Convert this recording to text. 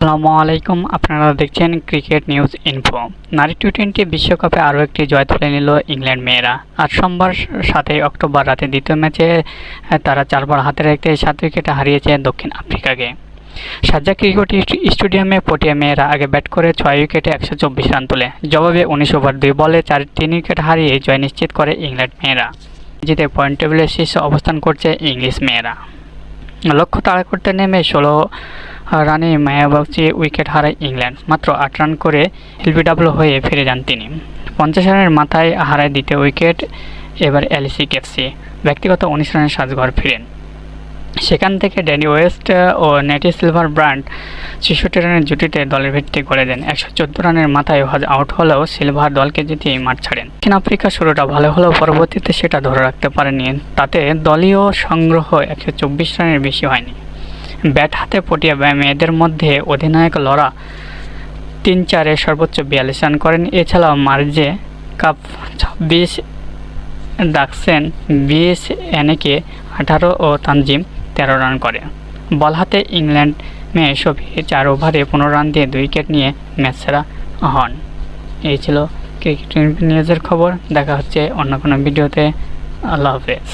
আসসালামু আলাইকুম। আপনারা দেখছেন ক্রিকেট নিউজ ইনফো। নারী টি-20 বিশ্বকাপে আরও একটি জয় তুলে নিল ইংল্যান্ড মেয়েরা। আজ সোমবার 7 অক্টোবর রাতে দ্বিতীয় ম্যাচে তারা 4 বল হাতে রেখে 7 উইকেটে হারিয়েছে দক্ষিণ আফ্রিকাকে। শারজাহ ক্রিকেট স্টেডিয়ামে পটিয়া মেয়েরা আগে ব্যাট করে 6 উইকেটে 124 রান তোলে। জবাবে 19 ওভার 2 বলে 3 উইকেট হারিয়ে জয় নিশ্চিত করে ইংল্যান্ড মেয়েরা। জিতে পয়েন্ট টেবিলের শীর্ষে অবস্থান করছে ইংলিশ মেয়েরা। লক্ষ্য তাড়া করতে নেমে 16 রানে মায়াবাচী উইকেট হারায় ইংল্যান্ড। মাত্র 8 রান করে এলবিডব্লিউ হয়ে ফিরে যান তিনি। 50 রানের মাথায় হারায় দ্বিতীয় উইকেট। এবার এলসি কেফসি ব্যক্তিগত 19 রানে সাজঘর ফিরেন। সেখান থেকে ড্যানি ওয়েস্ট ও নেটি সিলভার ব্রান্ড 66 রানের জুটিতে দলের ভিত্তি গড়ে দেন। 114 রানের মাথায় আউট হলেও সিলভার দলকে জিতিয়ে মাঠ ছাড়েন। দক্ষিণ আফ্রিকা শুরুটা ভালো হলেও পরবর্তীতে সেটা ধরে রাখতে পারেনি। তাতে দলীয় সংগ্রহ 124 রানের বেশি হয়নি। ব্যাট হাতে পটিয়া মেয়েদের মধ্যে অধিনায়ক লরা 3-4-এ সর্বোচ্চ 42 রান করেন। এছাড়াও মার্জে কাপ 26, ডাকসেন 20, এনেকে 18 ও তানজিম 13 রান করে। বল হাতে ইংল্যান্ড মেয়ে শফি 4 ওভারে 15 রান দিয়ে 2 উইকেট নিয়ে ম্যাচ সেরা হন। এই ছিল ক্রিকেট নিউজের খবর। দেখা হচ্ছে অন্য কোনো ভিডিওতে। আল্লাহ হাফেজ।